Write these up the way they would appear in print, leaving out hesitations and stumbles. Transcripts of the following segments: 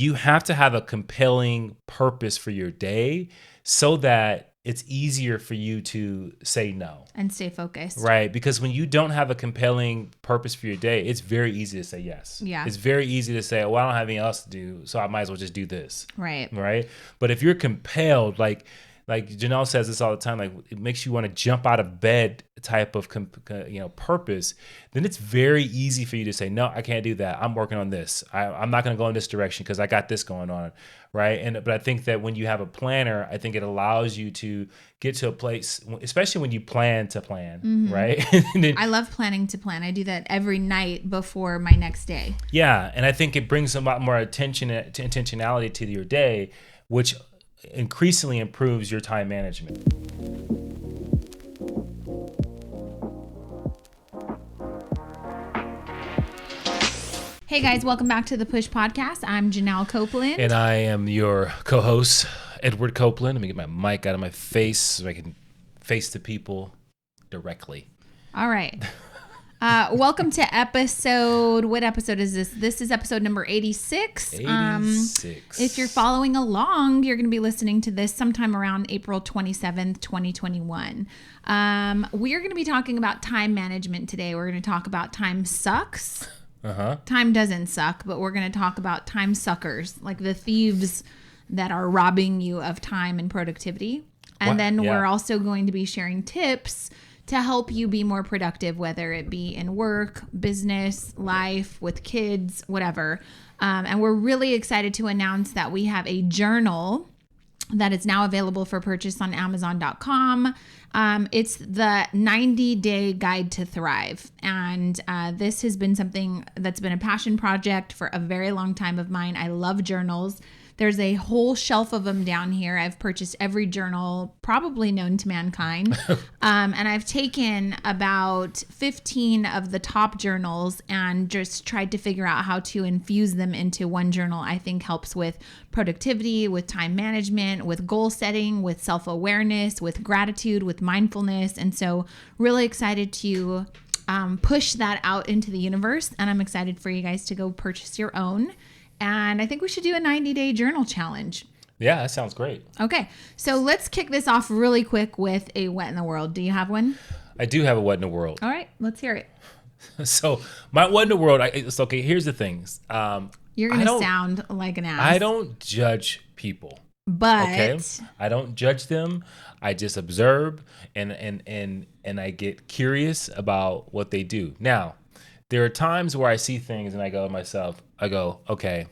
you have to have a compelling purpose for your day so that it's easier for you to say no. And stay focused. Right. Because when you don't have a compelling purpose for your day, it's very easy to say yes. Yeah. It's very easy to say, well, I don't have anything else to do, so I might as well just do this. Right. Right. But if you're compelled, like Janelle says this all the time, like it makes you want to jump out of bed type of purpose, then it's very easy for you to say, no, I can't do that. I'm working on this. I'm not going to go in this direction because I got this going on. Right. But I think that when you have a planner, I think it allows you to get to a place, especially when you plan to plan. Mm-hmm. Right. Then, I love planning to plan. I do that every night before my next day. Yeah. And I think it brings a lot more intentionality to your day, which increasingly improves your time management. Hey guys, welcome back to the Push Podcast. I'm Janelle Copeland. And I am your co-host, Edward Copeland. Let me get my mic out of my face so I can face the people directly. All right. Welcome to what episode is this? This is episode number 86. 86. If you're following along, you're going to be listening to this sometime around April 27th, 2021. We are going to be talking about time management today. We're going to talk about time sucks. Time doesn't suck, but we're going to talk about time suckers, like the thieves that are robbing you of time and productivity. And then we're also going to be sharing tips to help you be more productive, whether it be in work, business, life, with kids, whatever. And we're really excited to announce that we have a journal that is now available for purchase on Amazon.com. It's the 90-day guide to thrive. And this has been something that's been a passion project for a very long time of mine. I love journals. There's a whole shelf of them down here. I've purchased every journal probably known to mankind. And I've taken about 15 of the top journals and just tried to figure out how to infuse them into one journal. I think helps with productivity, with time management, with goal setting, with self-awareness, with gratitude, with mindfulness. And so really excited to push that out into the universe. And I'm excited for you guys to go purchase your own. And I think we should do a 90-day journal challenge. Yeah, that sounds great. Okay, so let's kick this off really quick with a what in the world. Do you have one? I do have a what in the world. All right, let's hear it. So my what in the world, it's okay, here's the things. You're going to sound like an ass. I don't judge people. But. Okay? I don't judge them. I just observe and I get curious about what they do. Now, there are times where I see things and I go to myself, okay,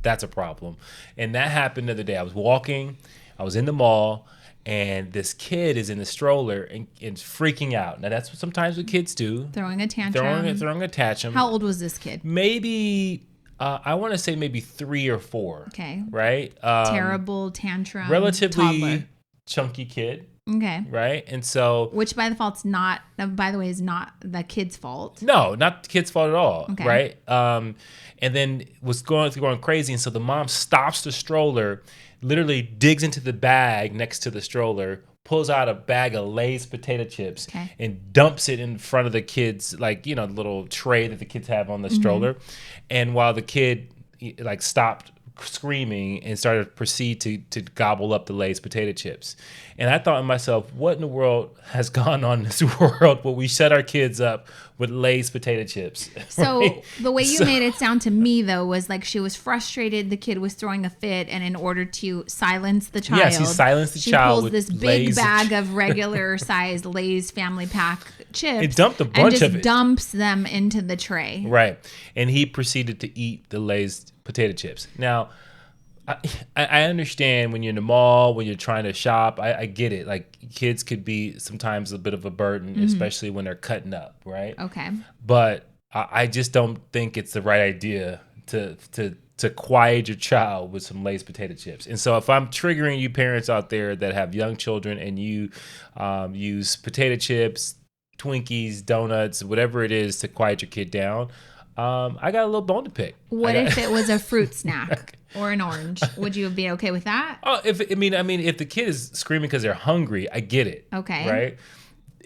that's a problem. And that happened the other day. I was walking, I was in the mall, and this kid is in the stroller and freaking out. Now, that's what sometimes what kids do. Throwing a tantrum. Throwing a tantrum. How old was this kid? Maybe, I want to say maybe 3 or 4. Okay. Right? Terrible tantrum. Relatively toddler. Chunky kid. Okay. Right? And so. Which by the way, is not the kid's fault. No, not the kid's fault at all. Okay. Right? And then was going crazy. And so the mom stops the stroller, literally digs into the bag next to the stroller, pulls out a bag of Lay's potato chips and dumps it in front of the kids, like, the little tray that the kids have on the stroller. And while the kid stopped screaming and started to proceed to gobble up the Lay's potato chips. And I thought to myself, what in the world has gone on in this world where we set our kids up with Lay's potato chips? So right? The way you made it sound to me, though, was like she was frustrated. The kid was throwing a fit. And in order to silence the child, yes, he silenced the child. She pulls this big bag of regular sized Lay's family pack chips. It dumped a bunch of it. And just dumps them into the tray. Right. And he proceeded to eat the Lay's potato chips. Now, I understand when you're in the mall, when you're trying to shop, I get it. Like, kids could be sometimes a bit of a burden, especially when they're cutting up, right? Okay. But I just don't think it's the right idea to quiet your child with some Lay's potato chips. And so if I'm triggering you parents out there that have young children and you use potato chips, Twinkies, donuts, whatever it is to quiet your kid down, I got a little bone to pick. What if it was a fruit snack or an orange? Would you be okay with that? Oh, if the kid is screaming because they're hungry, I get it. Okay. Right.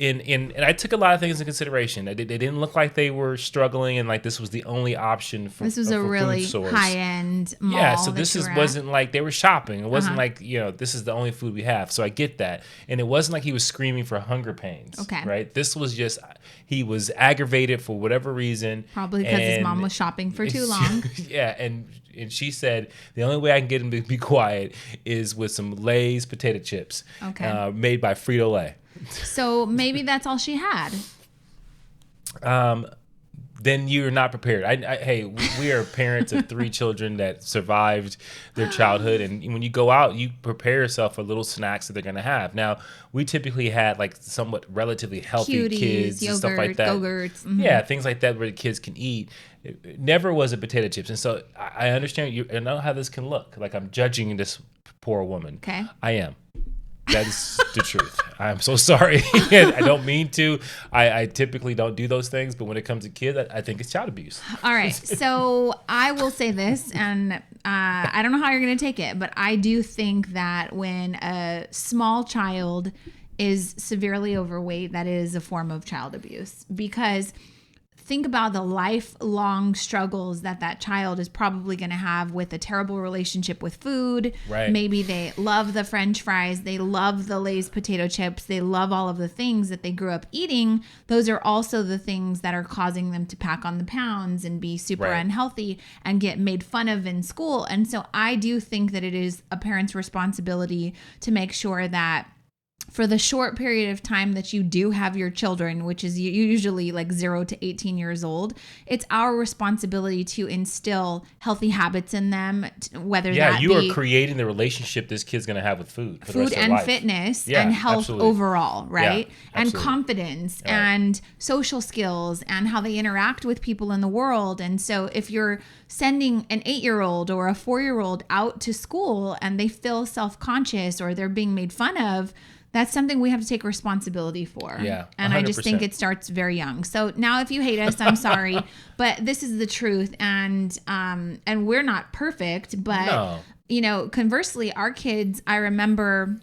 and I took a lot of things into consideration. They didn't look like they were struggling, and like this was the only option for this was a really high end mall. Yeah, so this wasn't like they were shopping. It wasn't like this is the only food we have. So I get that, and it wasn't like he was screaming for hunger pains. Okay, right? This was just he was aggravated for whatever reason. Probably because his mom was shopping for too long. Yeah, and she said the only way I can get him to be quiet is with some Lay's potato chips, made by Frito-Lay. So maybe that's all she had. Then you're not prepared. Hey, we are parents of 3 children that survived their childhood, and when you go out, you prepare yourself for little snacks that they're gonna have. Now, we typically had like somewhat relatively healthy Cuties, kids, yogurt, and stuff like that. Go-gurts. Mm-hmm. Yeah, things like that where the kids can eat. It never was a potato chips, and so I understand you. I know how this can look. Like I'm judging this poor woman. Okay, I am. That is the truth. I'm so sorry. I don't mean to. I typically don't do those things, but when it comes to kids, I think it's child abuse. All right. So I will say this, and I don't know how you're going to take it, but I do think that when a small child is severely overweight, that is a form of child abuse, because think about the lifelong struggles that child is probably going to have with a terrible relationship with food. Right. Maybe they love the French fries. They love the Lay's potato chips. They love all of the things that they grew up eating. Those are also the things that are causing them to pack on the pounds and be super unhealthy and get made fun of in school. And so I do think that it is a parent's responsibility to make sure that for the short period of time that you do have your children, which is usually like 0 to 18 years old, it's our responsibility to instill healthy habits in them, whether that be... Yeah, you are creating the relationship this kid's going to have with food for the rest of their life. Fitness and health absolutely. Overall, right? Yeah, and confidence and social skills and how they interact with people in the world. And so if you're sending an 8-year-old or a 4-year-old out to school and they feel self-conscious or they're being made fun of, that's something we have to take responsibility for. Yeah, 100%. And I just think it starts very young. So now if you hate us, I'm sorry, but this is the truth. And we're not perfect, but conversely, our kids, I remember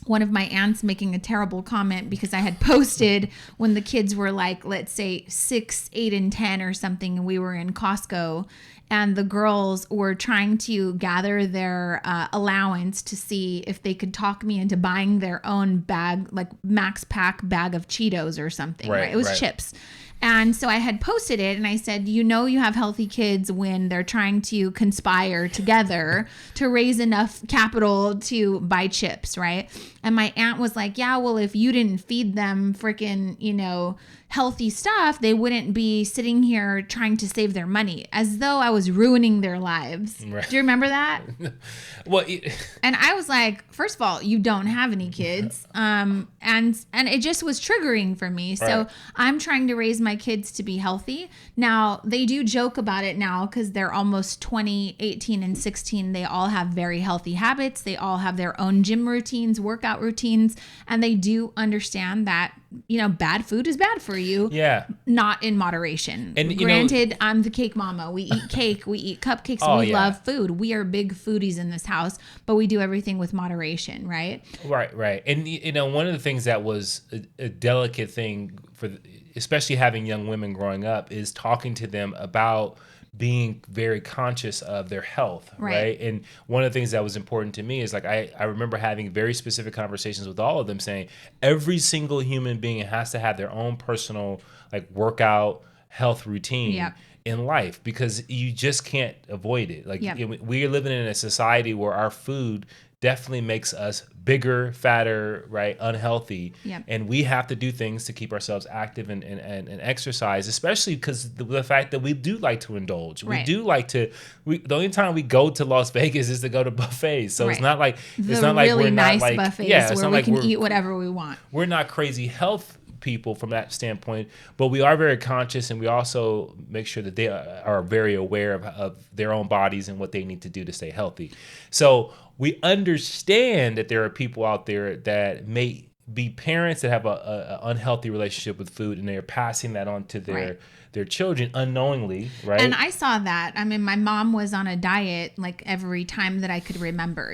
one of my aunts making a terrible comment because I had posted when the kids were like, let's say 6, 8, and 10 or something, and we were in Costco, and the girls were trying to gather their allowance to see if they could talk me into buying their own bag, like max pack bag of Cheetos or something. Right? It was chips. And so I had posted it and I said, you have healthy kids when they're trying to conspire together to raise enough capital to buy chips, right? And my aunt was like, yeah, well, if you didn't feed them freaking, healthy stuff, they wouldn't be sitting here trying to save their money, as though I was ruining their lives. Right. Do you remember that? And I was like, first of all, you don't have any kids. And it just was triggering for me. So right. I'm trying to raise my kids to be healthy. Now, they do joke about it now because they're almost 20, 18, and 16. They all have very healthy habits. They all have their own gym routines, workout routines, and they do understand that bad food is bad for you. Yeah. Not in moderation. And granted, I'm the cake mama. We eat cake. We eat cupcakes. We love food. We are big foodies in this house, but we do everything with moderation, right? Right. And one of the things that was a delicate thing for, especially having young women growing up, is talking to them about being very conscious of their health, right? And one of the things that was important to me is like I remember having very specific conversations with all of them saying every single human being has to have their own personal like workout health routine in life, because you just can't avoid it. Like we are living in a society where our food definitely makes us bigger, fatter, right, unhealthy. And we have to do things to keep ourselves active and exercise, especially because the fact that we do like to indulge. We do like to, the only time we go to Las Vegas is to go to buffets. So it's not like, it's not like we're nice not like, buffets where we can eat whatever we want. We're not crazy health people from that standpoint, but we are very conscious, and we also make sure that they are very aware of their own bodies and what they need to do to stay healthy. So we understand that there are people out there that may be parents that have a unhealthy relationship with food, and they're passing that on to their children unknowingly, right? And I saw that. I mean, my mom was on a diet like every time that I could remember,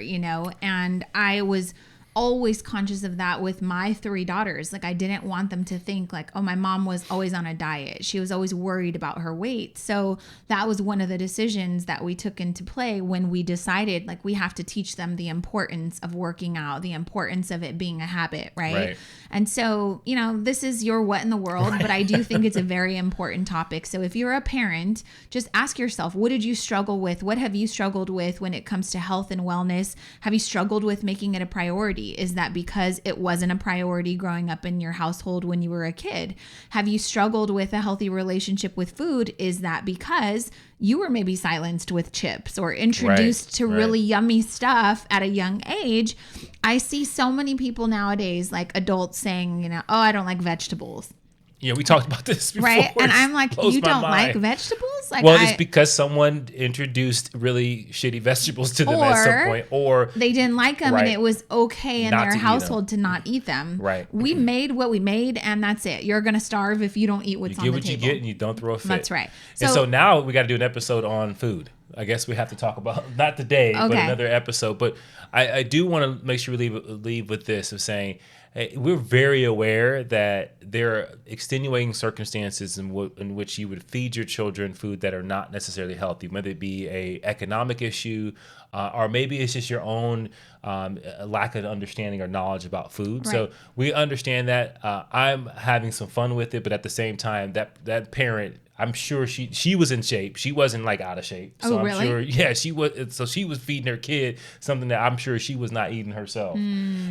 and I was always conscious of that with my 3 daughters. Like, I didn't want them to think like, oh, my mom was always on a diet. She was always worried about her weight. So that was one of the decisions that we took into play when we decided like we have to teach them the importance of working out, the importance of it being a habit, right? And so, you know, this is your what in the world, but I do think it's a very important topic. So if you're a parent, just ask yourself, what did you struggle with? What have you struggled with when it comes to health and wellness? Have you struggled with making it a priority? Is that because it wasn't a priority growing up in your household when you were a kid? Have you struggled with a healthy relationship with food? Is that because you were maybe silenced with chips or introduced to really yummy stuff at a young age? I see so many people nowadays, like adults saying, you know, oh, I don't like vegetables. Yeah, we talked about this before. Right. And I'm like, you don't like vegetables? Like, well, it's because someone introduced really shitty vegetables to them at some point. Or they didn't like them and it was okay in their household to not eat them. Right. We made what we made and that's it. You're going to starve if you don't eat what's on the table. You get what you get and you don't throw a fit. That's right. So now we got to do an episode on food. I guess we have to talk about, not today, but another episode. But I do want to make sure we leave with this of saying, hey, we're very aware that there are extenuating circumstances in which you would feed your children food that are not necessarily healthy, whether it be a economic issue or maybe it's just your own lack of understanding or knowledge about food. Right. So we understand that. I'm having some fun with it, but at the same time, that parent, I'm sure she was in shape. She wasn't like out of shape. So I'm really? sure, yeah, she was. So she was feeding her kid something that I'm sure she was not eating herself.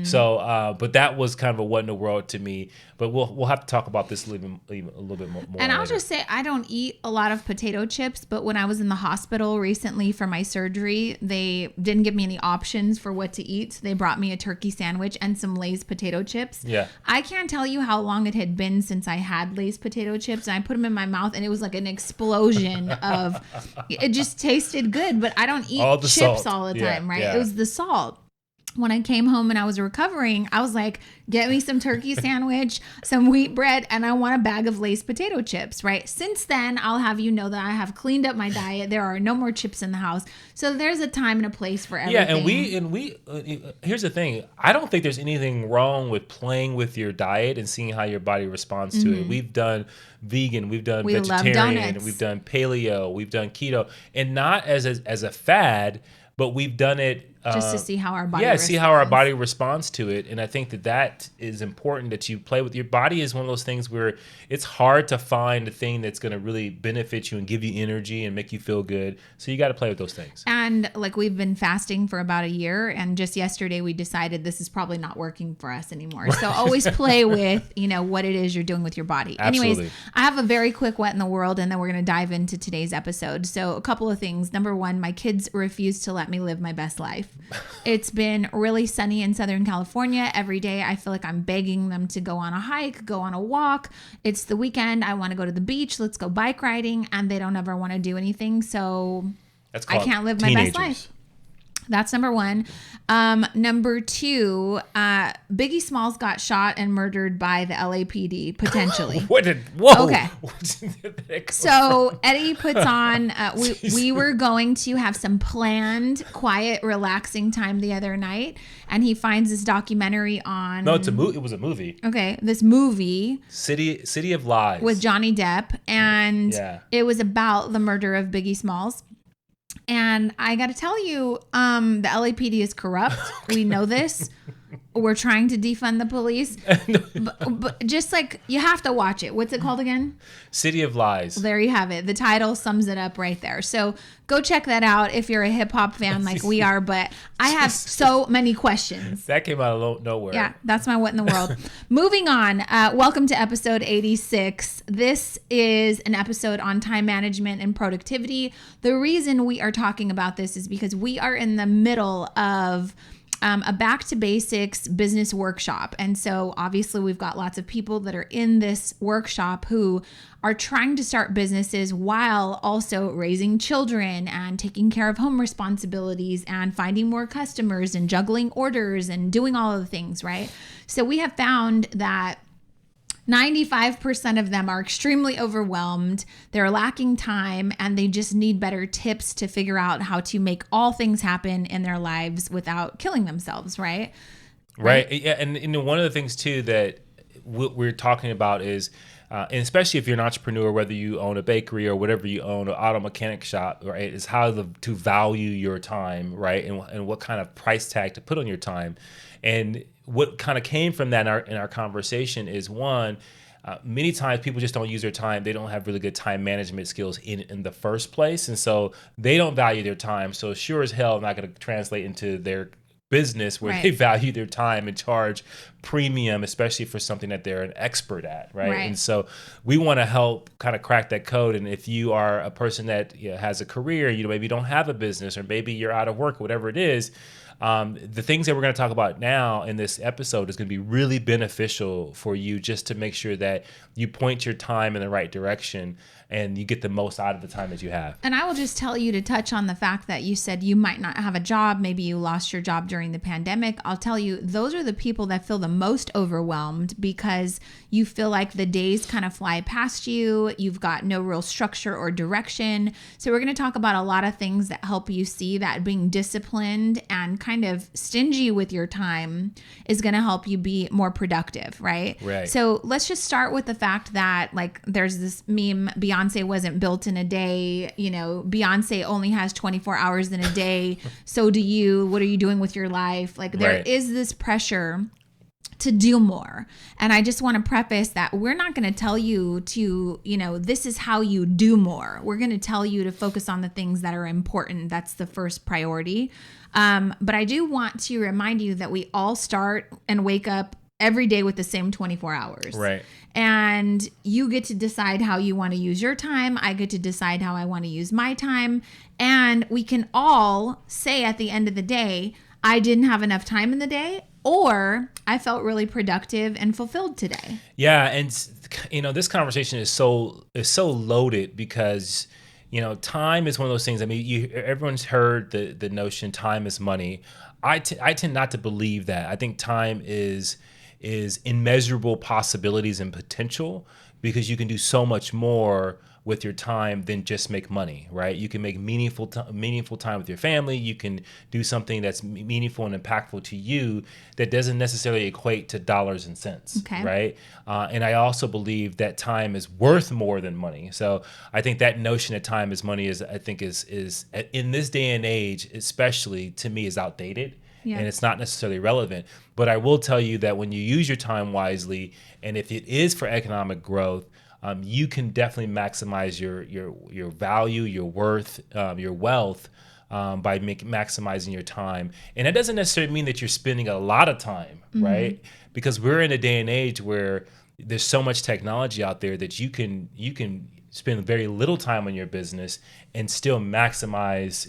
So, but that was kind of a what in the world to me. But we'll have to talk about this a little bit more. And I'll just say I don't eat a lot of potato chips, but when I was in the hospital recently for my surgery, they didn't give me any options for what to eat. So they brought me a turkey sandwich and some Lay's potato chips. Yeah. I can't tell you how long it had been since I had Lay's potato chips, and I put them in my mouth, and it was like an explosion of. It just tasted good, but I don't eat chips salt. all the time, right? Yeah. It was the salt. When I came home and I was recovering, I was like, get me some turkey sandwich, some wheat bread, and I want a bag of Lay's potato chips, right? Since then, I'll have you know that I have cleaned up my diet. There are no more chips in the house. So there's a time and a place for everything. Yeah, and we here's the thing. I don't think there's anything wrong with playing with your diet and seeing how your body responds to it. We've done vegan, we've done vegetarian, we've done paleo, we've done keto, and not as a fad, but we've done it just to see how our body responds. see how our body responds to it. And I think that is important, that you play with your body. Is one of those things where it's hard to find a thing that's going to really benefit you and give you energy and make you feel good. So you got to play with those things. And like, we've been fasting for about a year, and just yesterday we decided this is probably not working for us anymore. So always play with, what it is you're doing with your body. Absolutely. Anyways, I have a very quick what in the world, and then we're going to dive into today's episode. So a couple of things. Number one, my kids refuse to let me live my best life. It's been really sunny in Southern California. Every day I feel like I'm begging them to go on a hike, go on a walk. It's the weekend. I want to go to the beach. Let's go bike riding. And they don't ever want to do anything. So I can't live my best life. That's number one. Number two, Biggie Smalls got shot and murdered by the LAPD, potentially. Whoa. Okay. So Eddie puts on, we were going to have some planned, quiet, relaxing time the other night, and he finds this documentary on. No, it was a movie. Okay. This movie. City of Lies. With Johnny Depp. And it was about the murder of Biggie Smalls. And I got to tell you, the LAPD is corrupt. We know this. We're trying to defund the police. But just like, you have to watch it. What's it called again? City of Lies. There you have it. The title sums it up right there. So go check that out if you're a hip hop fan like we are. But I have so many questions. That came out of nowhere. Yeah, that's my what in the world. Moving on. Welcome to episode 86. This is an episode on time management and productivity. The reason we are talking about this is because we are in the middle of a back to basics business workshop. And so obviously we've got lots of people that are in this workshop who are trying to start businesses while also raising children and taking care of home responsibilities and finding more customers and juggling orders and doing all of the things, right? So we have found that 95% of them are extremely overwhelmed. They're lacking time, and they just need better tips to figure out how to make all things happen in their lives without killing themselves, right? Right. Yeah. And one of the things too that we're talking about is, and especially if you're an entrepreneur, whether you own a bakery or whatever you own, an auto mechanic shop, right, is how to value your time, right, and what kind of price tag to put on your time. And what kind of came from that in our conversation is one, many times people just don't use their time. They don't have really good time management skills in the first place. And so they don't value their time. So sure as hell not going to translate into their business where they value their time and charge premium, especially for something that they're an expert at, right? And so we want to help kind of crack that code. And if you are a person that has a career, maybe you don't have a business, or maybe you're out of work, whatever it is, the things that we're going to talk about now in this episode is going to be really beneficial for you, just to make sure that you point your time in the right direction and you get the most out of the time that you have. And I will just tell you, to touch on the fact that you said you might not have a job. Maybe you lost your job during the pandemic. I'll tell you, those are the people that feel the most overwhelmed, because you feel like the days kind of fly past you. You've got no real structure or direction. So we're going to talk about a lot of things that help you see that being disciplined and kind of stingy with your time is going to help you be more productive, right? Right. So let's just start with the fact that, like, there's this meme, Beyonce wasn't built in a day. Beyonce only has 24 hours in a day. So do you. What are you doing with your life? Like, there is this pressure to do more. And I just want to preface that we're not going to tell you to, this is how you do more. We're going to tell you to focus on the things that are important. That's the first priority. But I do want to remind you that we all start and wake up every day with the same 24 hours. Right. And you get to decide how you want to use your time. I get to decide how I want to use my time. And we can all say at the end of the day, I didn't have enough time in the day, or I felt really productive and fulfilled today. Yeah. And, this conversation is so loaded because, time is one of those things. I mean, everyone's heard the notion time is money. I tend not to believe that. I think time is immeasurable possibilities and potential, because you can do so much more with your time than just make money, right? You can make meaningful time with your family. You can do something that's meaningful and impactful to you that doesn't necessarily equate to dollars and cents, right? And I also believe that time is worth more than money. So I think that notion that time is money is in this day and age, especially, to me, is outdated. Yeah. And it's not necessarily relevant. But I will tell you that when you use your time wisely, and if it is for economic growth, you can definitely maximize your value, your worth, your wealth by maximizing your time. And that doesn't necessarily mean that you're spending a lot of time, right? Because we're in a day and age where there's so much technology out there that you can spend very little time on your business and still maximize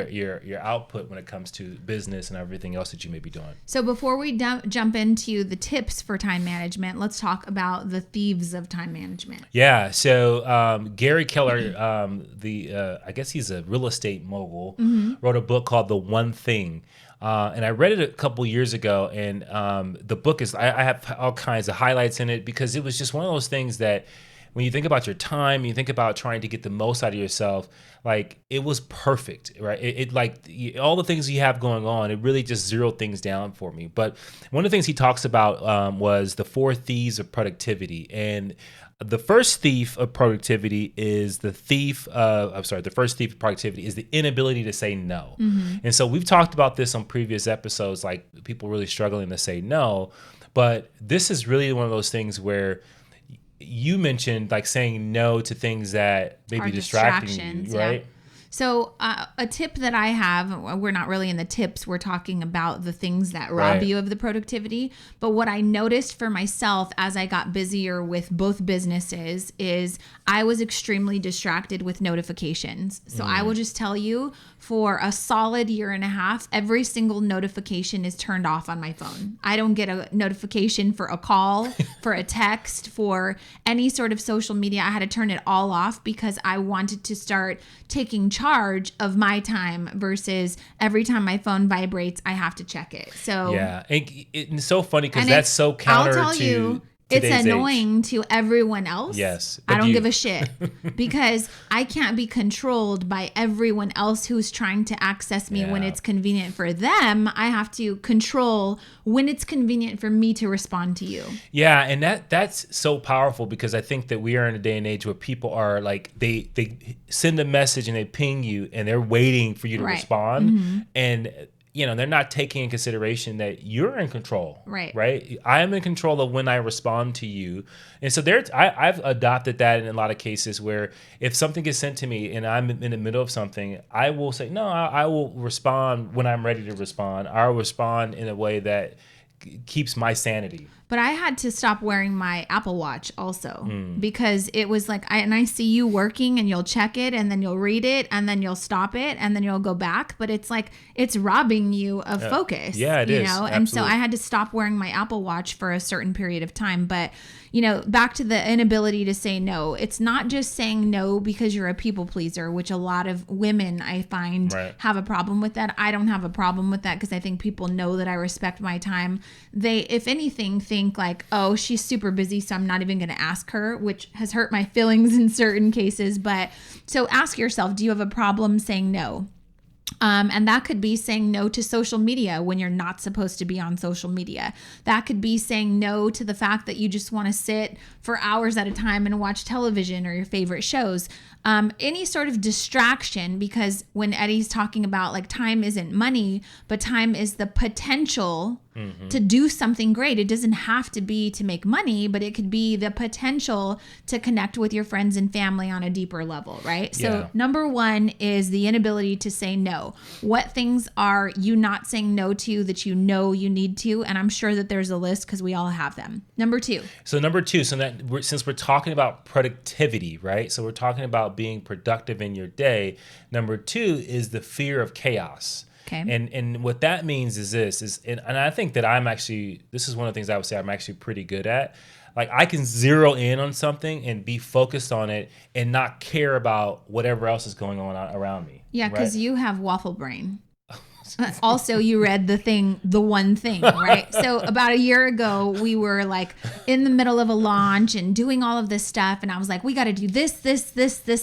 your output when it comes to business and everything else that you may be doing. So before we jump into the tips for time management, let's talk about the thieves of time management. Yeah. So Gary Keller, I guess he's a real estate mogul, wrote a book called The One Thing. And I read it a couple years ago, and the book is, I have all kinds of highlights in it, because it was just one of those things that when you think about your time, you think about trying to get the most out of yourself, like, it was perfect, right? It like all the things you have going on, it really just zeroed things down for me. But one of the things he talks about was the 4 thieves of productivity. And the first thief of productivity is the first thief of productivity is the inability to say no. And so we've talked about this on previous episodes, like people really struggling to say no. But this is really one of those things where you mentioned, like, saying no to things that may be distracting you, right? Yeah. So a tip that I have, we're not really in the tips, we're talking about the things that rob you of the productivity. But what I noticed for myself as I got busier with both businesses is I was extremely distracted with notifications. So I will just tell you, for a solid year and a half, every single notification is turned off on my phone. I don't get a notification for a call, for a text, for any sort of social media. I had to turn it all off because I wanted to start taking charge of my time versus every time my phone vibrates, I have to check it. So yeah, it's so funny because that's so counter I'll tell to. You, It's today's annoying to everyone else. Yes. I don't give a shit because I can't be controlled by everyone else who's trying to access me when it's convenient for them. I have to control when it's convenient for me to respond to you. Yeah, and that's so powerful because I think that we are in a day and age where people are like they send a message and they ping you and they're waiting for you to respond. And they're not taking in consideration that you're in control. Right. I am in control of when I respond to you. And so I've adopted that in a lot of cases where if something gets sent to me and I'm in the middle of something, I will say, no, I will respond when I'm ready to respond. I'll respond in a way that keeps my sanity. But I had to stop wearing my Apple Watch also because it was like, I see you working and you'll check it and then you'll read it and then you'll stop it and then you'll go back. But it's like, it's robbing you of focus. Yeah, it is. Absolutely. And so I had to stop wearing my Apple Watch for a certain period of time. But, back to the inability to say no. It's not just saying no because you're a people pleaser, which a lot of women I find have a problem with that. I don't have a problem with that because I think people know that I respect my time. They, if anything, think like, oh, she's super busy, so I'm not even going to ask her, which has hurt my feelings in certain cases. But so ask yourself, do you have a problem saying no? And that could be saying no to social media when you're not supposed to be on social media. That could be saying no to the fact that you just want to sit for hours at a time and watch television or your favorite shows. Any sort of distraction, because when Eddie's talking about like time isn't money, but time is the potential to do something great. It doesn't have to be to make money, but it could be the potential to connect with your friends and family on a deeper level, right? So number one is the inability to say no. What things are you not saying no to that you know you need to? And I'm sure that there's a list because we all have them. Number two, since we're talking about productivity, right? So we're talking about being productive in your day. Number two is the fear of chaos. Okay. And what that means is this, and I think that this is one of the things I would say I'm actually pretty good at. Like I can zero in on something and be focused on it and not care about whatever else is going on around me. Yeah, because you have waffle brain. Also, you read the one thing, right? So about a year ago, we were like in the middle of a launch and doing all of this stuff. And I was like, we got to do this,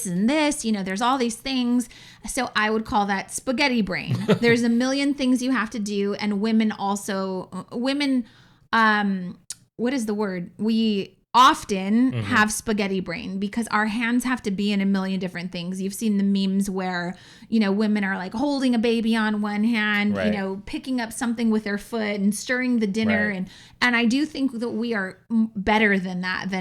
and this. There's all these things. So I would call that spaghetti brain. There's a million things you have to do. And women, what is the word? We often have spaghetti brain because our hands have to be in a million different things. You've seen the memes where, women are like holding a baby on one hand, picking up something with their foot and stirring the dinner. And I do think that we are better than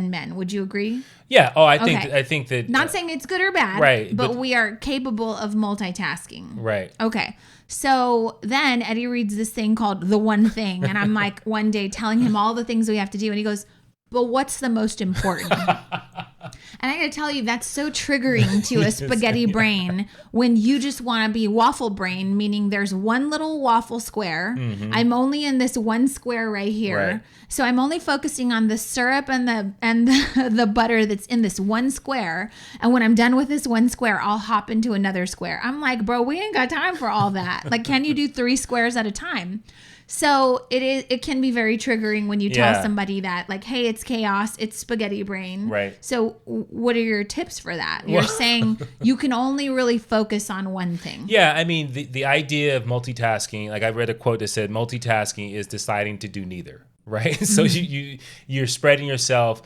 men. Would you agree? Yeah. Oh, I think that. Not saying it's good or bad, right? But we are capable of multitasking. Right. Okay. So then Eddie reads this thing called The One Thing. And I'm like one day telling him all the things we have to do. And he goes, but what's the most important? And I got to tell you, that's so triggering to a spaghetti brain when you just want to be waffle brain, meaning there's one little waffle square. I'm only in this one square right here. Right. So I'm only focusing on the syrup and the butter that's in this one square. And when I'm done with this one square, I'll hop into another square. I'm like, bro, we ain't got time for all that. Like, can you do 3 squares at a time? So it can be very triggering when you tell somebody that, like, hey, it's chaos, it's spaghetti brain. Right. So what are your tips for that? You're saying you can only really focus on one thing. Yeah, I mean, the idea of multitasking, like I read a quote that said multitasking is deciding to do neither, right? So you're spreading yourself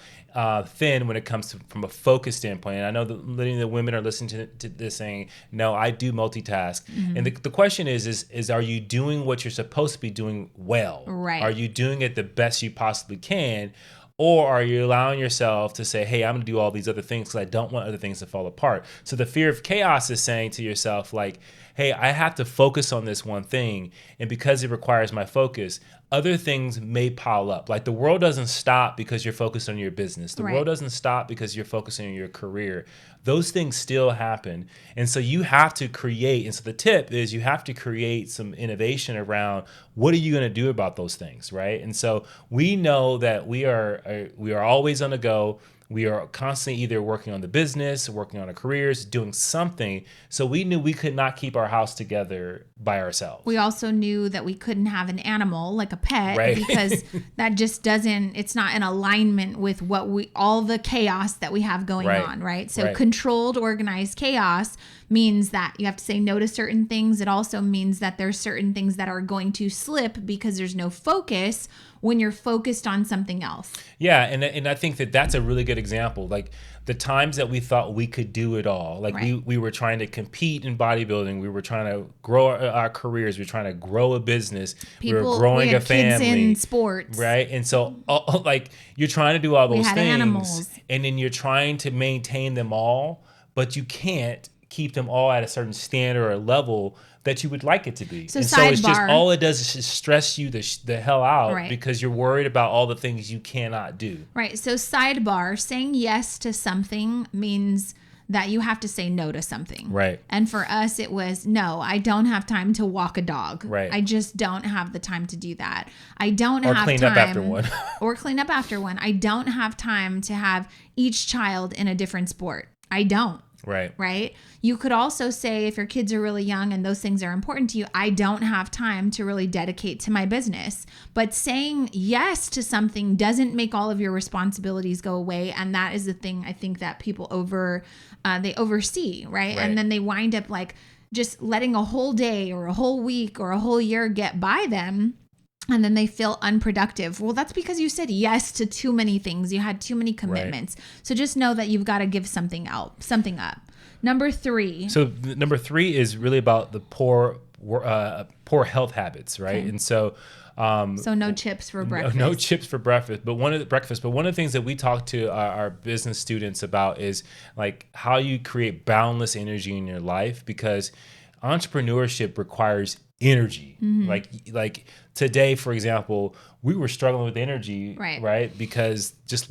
thin when it comes from a focus standpoint. And I know that many of the women are listening to this saying, no, I do multitask. And the question is are you doing what you're supposed to be doing well? Right. Are you doing it the best you possibly can? Or are you allowing yourself to say, hey, I'm going to do all these other things because I don't want other things to fall apart? So the fear of chaos is saying to yourself, like, hey, I have to focus on this one thing. And because it requires my focus, other things may pile up. Like the world doesn't stop because you're focused on your business. The world doesn't stop because you're focusing on your career. Those things still happen. And so you have to create. And so the tip is you have to create some innovation around what are you going to do about those things, right? And so we know that we are always on the go. We are constantly either working on the business, working on our careers, doing something. So we knew we could not keep our house together by ourselves. We also knew that we couldn't have an animal like a pet because that just doesn't, it's not in alignment with all the chaos that we have going on, right? So controlled, organized chaos means that you have to say no to certain things. It also means that there's certain things that are going to slip because there's no focus when you're focused on something else. Yeah, and I think that that's a really good example. Like the times that we thought we could do it all, like we were trying to compete in bodybuilding, we were trying to grow our careers, we were trying to grow a business, we were growing a family, kids in sports, right? And so like you're trying to do all those things, animals. And then you're trying to maintain them all, but you can't keep them all at a certain standard or level that you would like it to be. So, and so it's just all it does is just stress you the hell out because you're worried about all the things you cannot do. Right. So sidebar, saying yes to something means that you have to say no to something. Right. And for us, it was, no, I don't have time to walk a dog. Right. I just don't have the time to do that. I don't have time. Or clean up after one. Or clean up after one. I don't have time to have each child in a different sport. I don't. Right. You could also say, if your kids are really young and those things are important to you, I don't have time to really dedicate to my business. But saying yes to something doesn't make all of your responsibilities go away. And that is the thing I think that people they oversee, right? And then they wind up like just letting a whole day or a whole week or a whole year get by them. And then they feel unproductive. Well, that's because you said yes to too many things. You had too many commitments. So just know that you've got to give something up. Number 3. So number 3 is really about the poor health habits, right? Okay. And so no chips for breakfast. No chips for breakfast. But one of the things that we talk to our business students about is like how you create boundless energy in your life, because entrepreneurship requires energy. Like today, for example, we were struggling with energy, right? Because just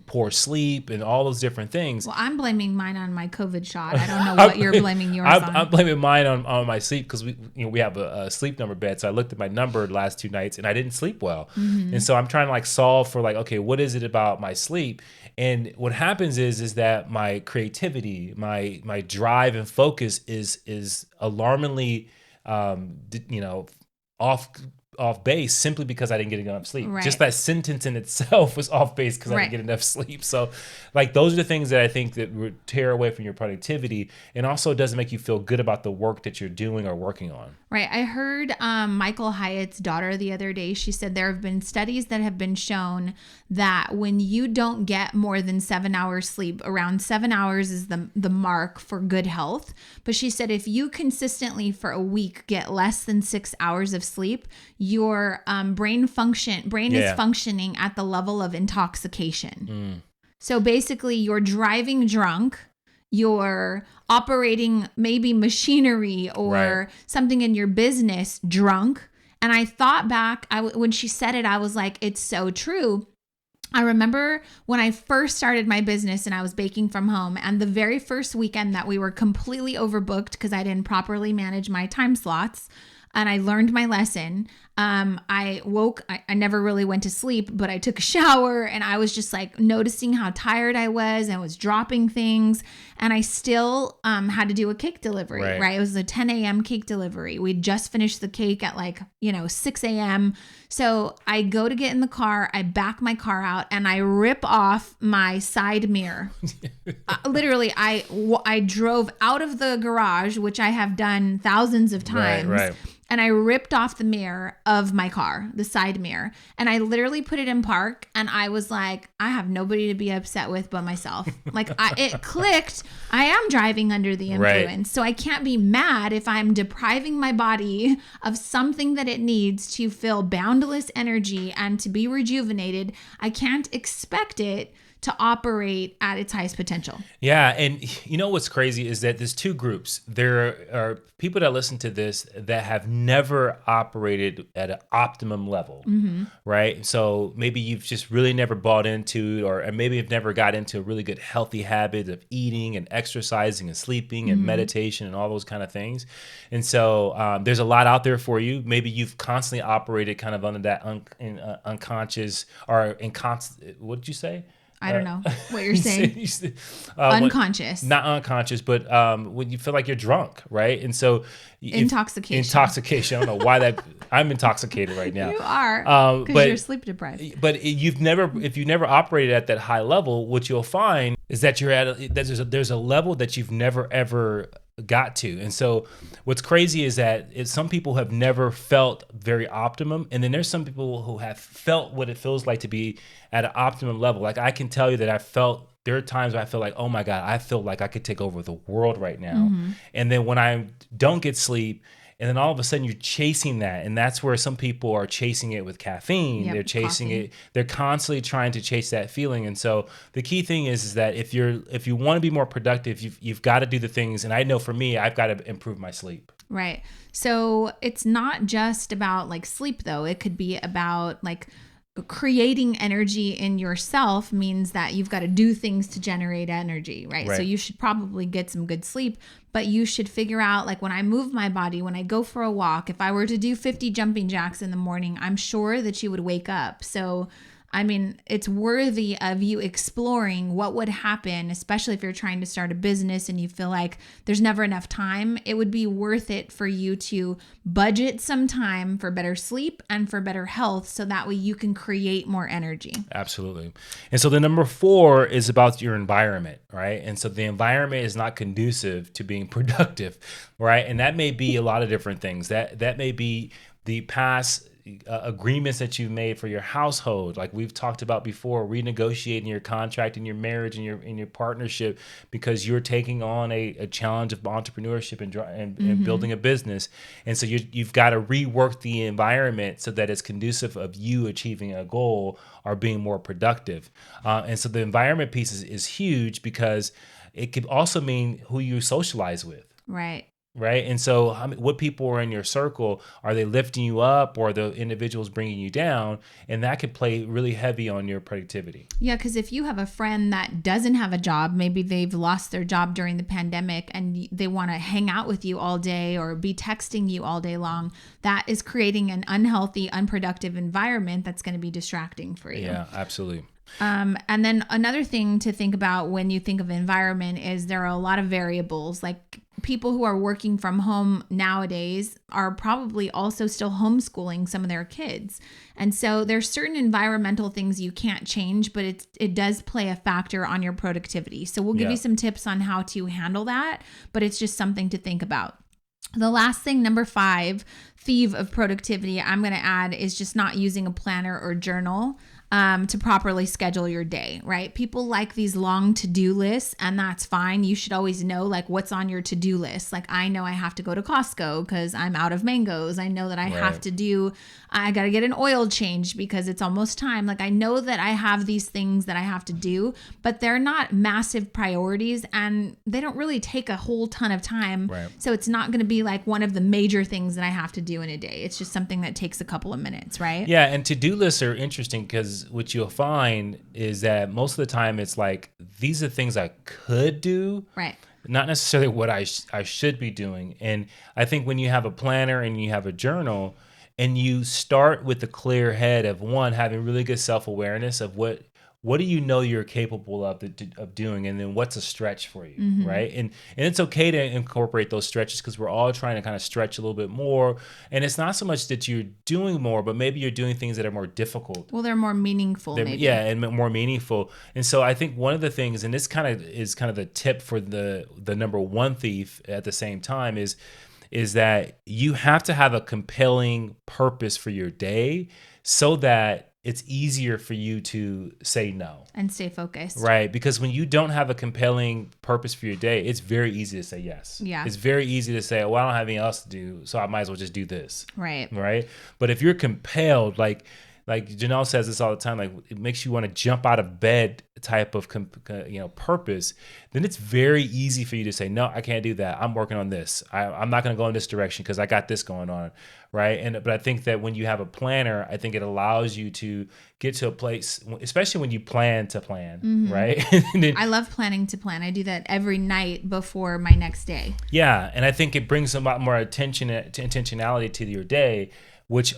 poor sleep and all those different things. Well, I'm blaming mine on my COVID shot. I don't know what you're blaming yours on. I'm blaming mine on my sleep because we have a sleep number bed. So I looked at my number the last 2 nights and I didn't sleep well. And so I'm trying to like solve for like, okay, what is it about my sleep? And what happens is that my creativity, my drive and focus is alarmingly off base simply because I didn't get enough sleep. Just that sentence in itself was off base because I didn't get enough sleep. So like those are the things that I think that would tear away from your productivity, and also doesn't make you feel good about the work that you're doing or working on. Right. I heard Michael Hyatt's daughter the other day. She said there have been studies that have been shown that when you don't get more than 7 hours sleep, around 7 hours is the mark for good health. But she said if you consistently for a week get less than 6 hours of sleep, your brain is functioning at the level of intoxication. So basically you're driving drunk, you're operating maybe machinery or something in your business drunk. And I thought back, when she said it, I was like, it's so true. I remember when I first started my business and I was baking from home, and the very first weekend that we were completely overbooked because I didn't properly manage my time slots, and I learned my lesson. I woke, I never really went to sleep, but I took a shower and I was just like noticing how tired I was and was dropping things. And I still had to do a cake delivery, right? It was a 10 a.m. cake delivery. We'd just finished the cake at 6 a.m. So I go to get in the car, I back my car out and I rip off my side mirror. Literally, I drove out of the garage, which I have done thousands of times. And I ripped off the mirror of my car, the side mirror, and I literally put it in park. And I was like, I have nobody to be upset with but myself. Like it clicked. I am driving under the influence. So I can't be mad if I'm depriving my body of something that it needs to feel boundless energy and to be rejuvenated. I can't expect it to operate at its highest potential. Yeah. And you know what's crazy is that there's 2 groups. There are people that listen to this that have never operated at an optimum level, right? So maybe you've just really never bought into, or maybe you've never got into a really good healthy habit of eating and exercising and sleeping and meditation and all those kind of things. And so there's a lot out there for you. Maybe you've constantly operated kind of under that unconscious or what did you say? I don't know what you're saying. Unconscious. Not unconscious, but when you feel like you're drunk, right? And so intoxication. I don't know why I'm intoxicated right now. You are, because you're sleep deprived. But if you've never operated at that high level, what you'll find is that there's a level that you've never ever got to. And so what's crazy is that some people have never felt very optimum, and then there's some people who have felt what it feels like to be at an optimum level. Like I can tell you that there are times where I feel like, oh my God, I feel like I could take over the world right now. And then when I don't get sleep, and then all of a sudden you're chasing that. And that's where some people are chasing it with caffeine. They're chasing it. They're constantly trying to chase that feeling. And so the key thing is that if you want to be more productive, you've got to do the things. And I know for me, I've got to improve my sleep. Right. So it's not just about like sleep though. It could be about like creating energy in yourself means that you've got to do things to generate energy, right? So you should probably get some good sleep, but you should figure out, like, when I move my body, when I go for a walk, if I were to do 50 jumping jacks in the morning, I'm sure that you would wake up. So I mean, it's worthy of you exploring what would happen, especially if you're trying to start a business and you feel like there's never enough time. It would be worth it for you to budget some time for better sleep and for better health, so that way you can create more energy. Absolutely. And so the number 4 is about your environment, right? And so the environment is not conducive to being productive, right? And that may be a lot of different things. That may be the past agreements that you've made for your household, like we've talked about before, renegotiating your contract in your marriage and your partnership because you're taking on a challenge of entrepreneurship and building a business. And so you've got to rework the environment so that it's conducive of you achieving a goal or being more productive. And so the environment piece is huge, because it could also mean who you socialize with. Right. And so what people are in your circle, are they lifting you up, or are the individuals bringing you down? And that could play really heavy on your productivity. Yeah, because if you have a friend that doesn't have a job, maybe they've lost their job during the pandemic and they want to hang out with you all day or be texting you all day long, that is creating an unhealthy, unproductive environment that's going to be distracting for you. Yeah, absolutely. And then another thing to think about when you think of environment is there are a lot of variables. Like, people who are working from home nowadays are probably also still homeschooling some of their kids. And so there's certain environmental things you can't change, but it does play a factor on your productivity. So we'll give you some tips on how to handle that, but it's just something to think about. The last thing, number 5, thief of productivity, I'm going to add is just not using a planner or journal to properly schedule your day, right? People like these long to-do lists, and that's fine. You should always know like what's on your to-do list. Like, I know I have to go to Costco because I'm out of mangoes. I know that I have to I got to get an oil change because it's almost time. Like, I know that I have these things that I have to do, but they're not massive priorities and they don't really take a whole ton of time. So it's not going to be like one of the major things that I have to do in a day. It's just something that takes a couple of minutes, right? Yeah, and to-do lists are interesting because what you'll find is that most of the time it's like, these are things I could do. Not necessarily what I should be doing. And I think when you have a planner and you have a journal and you start with the clear head of, one, having really good self-awareness of what do you know you're capable of doing, and then what's a stretch for you, right? And it's okay to incorporate those stretches, because we're all trying to kind of stretch a little bit more. And it's not so much that you're doing more, but maybe you're doing things that are more difficult. Well, they're more meaningful, maybe. Yeah, and more meaningful. And so I think one of the things, and this kind of the tip for the number 1 thief at the same time, is that you have to have a compelling purpose for your day so that it's easier for you to say no. And stay focused. Right. Because when you don't have a compelling purpose for your day, it's very easy to say yes. Yeah. It's very easy to say, well, I don't have anything else to do, so I might as well just do this. Right. But if you're compelled, like Janelle says this all the time, like it makes you want to jump out of bed type of purpose, then it's very easy for you to say, no, I can't do that. I'm working on this. I'm not going to go in this direction because I got this going on, right? But I think that when you have a planner, I think it allows you to get to a place, especially when you plan to plan, right? Then, I love planning to plan. I do that every night before my next day. Yeah, and I think it brings a lot more intentionality to your day, which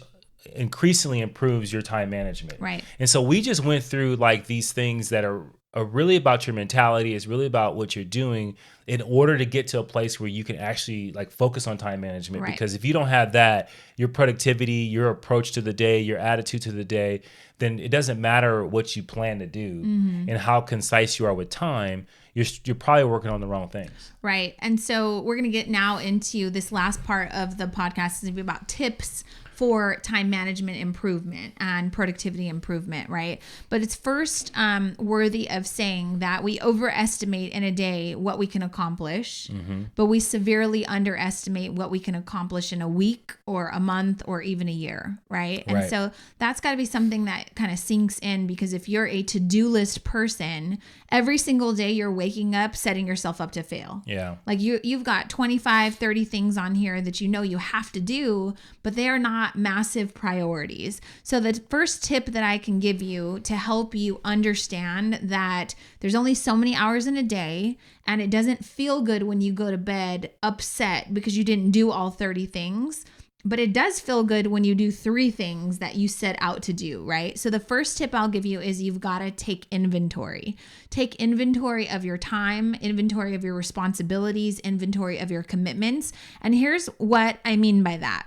increasingly improves your time management. Right. And so we just went through like these things that are really about your mentality. It's really about what you're doing in order to get to a place where you can actually like focus on time management. Right. Because if you don't have that, your productivity, your approach to the day, your attitude to the day, then it doesn't matter what you plan to do and how concise you are with time. You're probably working on the wrong things. Right. And so we're going to get now into this last part of the podcast. It's going to be about tips for time management improvement and productivity improvement, right? But it's first worthy of saying that we overestimate in a day what we can accomplish, but we severely underestimate what we can accomplish in a week or a month or even a year, right? And so that's got to be something that kind of sinks in, because if you're a to-do list person, every single day you're waking up setting yourself up to fail. Yeah. Like you've got 25, 30 things on here that you know you have to do, but they are not massive priorities. So the first tip that I can give you to help you understand that there's only so many hours in a day, and it doesn't feel good when you go to bed upset because you didn't do all 30 things, but it does feel good when you do 3 things that you set out to do, right? So the first tip I'll give you is you've got to take inventory. Take inventory of your time, inventory of your responsibilities, inventory of your commitments. And here's what I mean by that.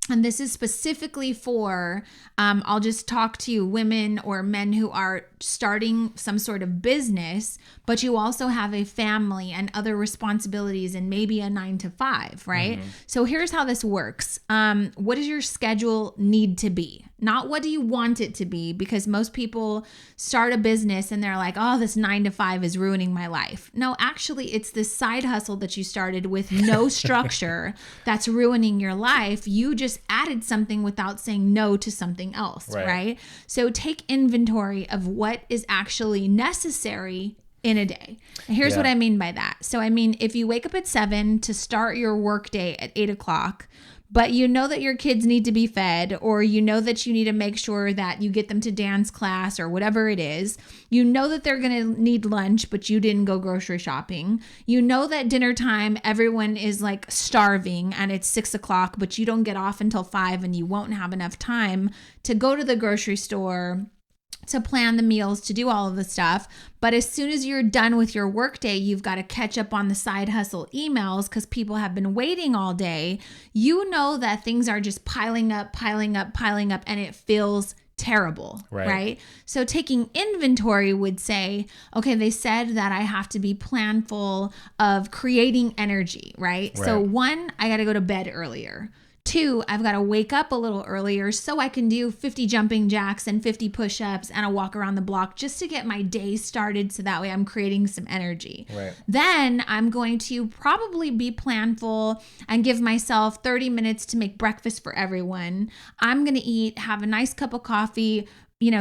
And this is specifically for, I'll just talk to women or men who are starting some sort of business, but you also have a family and other responsibilities and maybe a 9-to-5, right? So here's how this works. What does your schedule need to be? Not what do you want it to be, because most people start a business and they're like, oh, this 9-to-5 is ruining my life. No, actually, it's this side hustle that you started with no structure that's ruining your life. You just added something without saying no to something else, right? So take inventory of what is actually necessary in a day. And here's what I mean by that. So I mean, if you wake up at 7 to start your work day at 8 o'clock, but you know that your kids need to be fed, or you know that you need to make sure that you get them to dance class or whatever it is. You know that they're going to need lunch, but you didn't go grocery shopping. You know that dinner time, everyone is like starving and it's 6 o'clock, but you don't get off until 5 and you won't have enough time to go to the grocery store, to plan the meals, to do all of the stuff. But as soon as you're done with your workday, you've got to catch up on the side hustle emails because people have been waiting all day. You know that things are just piling up, and it feels terrible, right? So taking inventory would say, okay, they said that I have to be planful of creating energy, right? So 1, I got to go to bed earlier. 2, I've got to wake up a little earlier so I can do 50 jumping jacks and 50 push-ups and a walk around the block just to get my day started, so that way I'm creating some energy. Then I'm going to probably be planful and give myself 30 minutes to make breakfast for everyone. I'm going to eat, have a nice cup of coffee,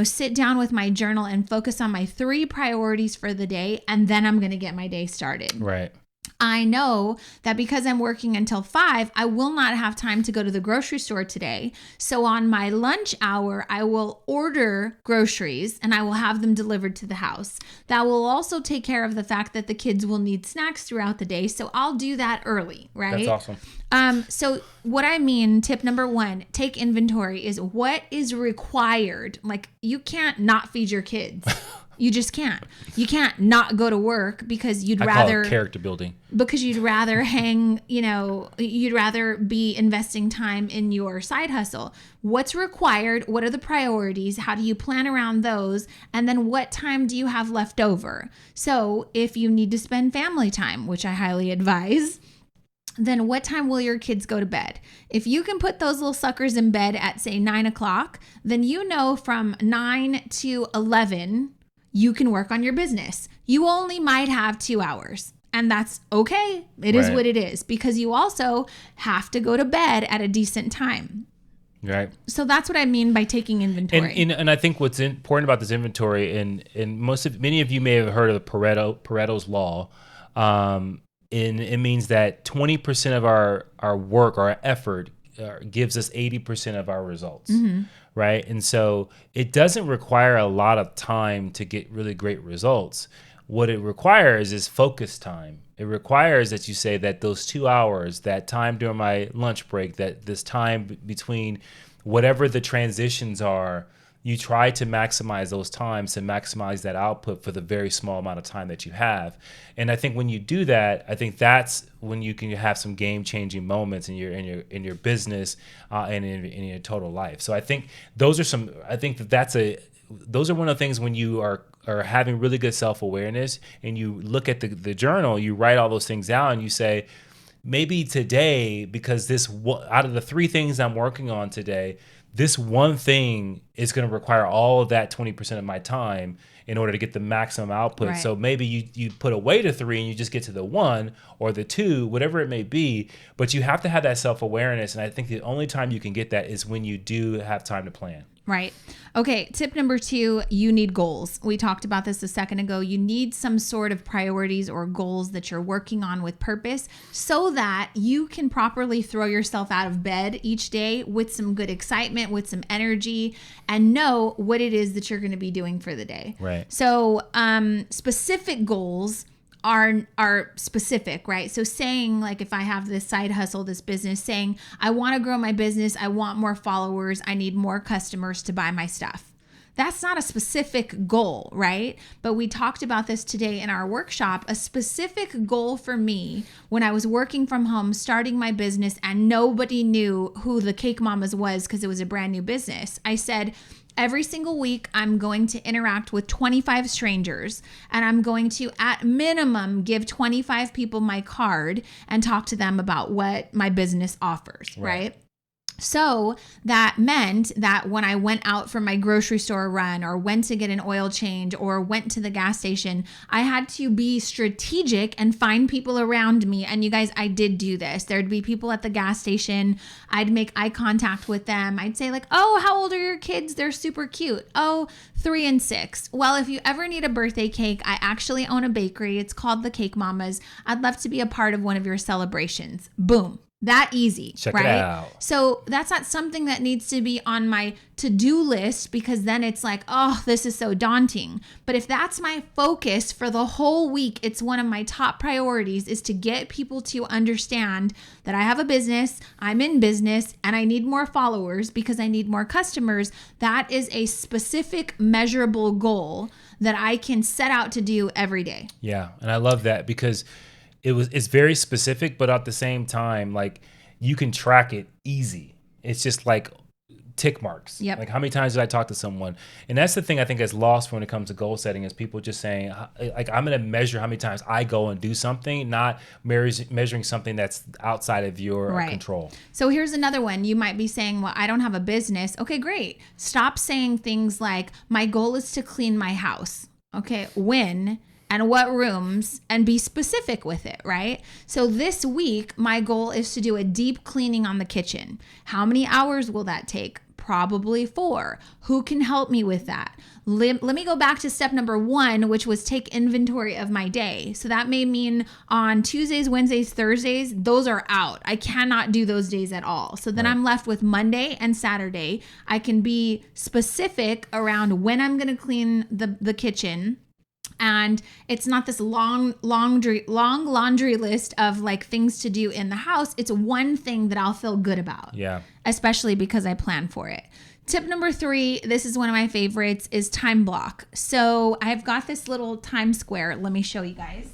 sit down with my journal and focus on my 3 priorities for the day, and then I'm going to get my day started. I know that because I'm working until 5, I will not have time to go to the grocery store today. So on my lunch hour, I will order groceries and I will have them delivered to the house. That will also take care of the fact that the kids will need snacks throughout the day. So I'll do that early, right? That's awesome. So what I mean, tip number 1, take inventory, is what is required. Like, you can't not feed your kids. You just can't. You can't not go to work because you'd rather... call it character building. Because you'd rather you'd rather be investing time in your side hustle. What's required? What are the priorities? How do you plan around those? And then what time do you have left over? So if you need to spend family time, which I highly advise, then what time will your kids go to bed? If you can put those little suckers in bed at, say, 9 o'clock, then from 9 to 11... you can work on your business. You only might have 2 hours, and that's okay. It is what it is, because you also have to go to bed at a decent time. Right. So that's what I mean by taking inventory. And I think what's important about this inventory, and many of you may have heard of Pareto's law. And it means that 20% of our work, our effort, gives us 80% of our results. Right. And so it doesn't require a lot of time to get really great results. What it requires is focus time. It requires that you say that those 2 hours, that time during my lunch break, that this time between whatever the transitions are, you try to maximize those times to maximize that output for the very small amount of time that you have. And I think when you do that, I think that's when you can have some game-changing moments in your business and in your total life. So I think those are those are one of the things when you are having really good self-awareness and you look at the journal, you write all those things down and you say, maybe today, because out of the 3 things I'm working on today, this one thing is going to require all of that 20% of my time in order to get the maximum output. Right. So maybe you put away the 3 and you just get to the 1 or the 2, whatever it may be. But you have to have that self-awareness. And I think the only time you can get that is when you do have time to plan. Right. Okay. Tip number 2, you need goals. We talked about this a second ago. You need some sort of priorities or goals that you're working on with purpose so that you can properly throw yourself out of bed each day with some good excitement, with some energy, and know what it is that you're going to be doing for the day. Right. So, specific goals are specific, right? So saying, like, if I have this side hustle, this business, saying I want to grow my business, I want more followers, I need more customers to buy my stuff. That's not a specific goal, right? But we talked about this today in our workshop. A specific goal for me when I was working from home, starting my business, and nobody knew who the Cake Mamas was because it was a brand new business. I said, every single week, I'm going to interact with 25 strangers, and I'm going to, at minimum, give 25 people my card and talk to them about what my business offers, right? So that meant that when I went out for my grocery store run or went to get an oil change or went to the gas station, I had to be strategic and find people around me. And you guys, I did do this. There'd be people at the gas station. I'd make eye contact with them. I'd say like, oh, how old are your kids? They're super cute. Oh, 3 and 6. Well, if you ever need a birthday cake, I actually own a bakery. It's called the Cake Mamas. I'd love to be a part of one of your celebrations. Boom. That easy, Check right? it out. So that's not something that needs to be on my to-do list because then it's like, oh, this is so daunting. But if that's my focus for the whole week, it's one of my top priorities is to get people to understand that I have a business, I'm in business, and I need more followers because I need more customers. That is a specific, measurable goal that I can set out to do every day. Yeah, and I love that because it's very specific, but at the same time, like you can track it easy. It's just like tick marks. Yep. Like how many times did I talk to someone? And that's the thing I think is lost when it comes to goal setting is people just saying like, I'm going to measure how many times I go and do something, not measuring something that's outside of your control. So here's another one. You might be saying, well, I don't have a business. Okay, great. Stop saying things like my goal is to clean my house. Okay. When and what rooms, and be specific with it, right? So this week, my goal is to do a deep cleaning on the kitchen. How many hours will that take? Probably 4. Who can help me with that? Let me go back to step number 1, which was take inventory of my day. So that may mean on Tuesdays, Wednesdays, Thursdays, those are out. I cannot do those days at all. So then I'm left with Monday and Saturday. I can be specific around when I'm going to clean the kitchen. And it's not this long laundry list of like things to do in the house. It's one thing that I'll feel good about. Yeah. Especially because I plan for it. Tip number 3, this is one of my favorites, is time block. So I've got this little time square. Let me show you guys.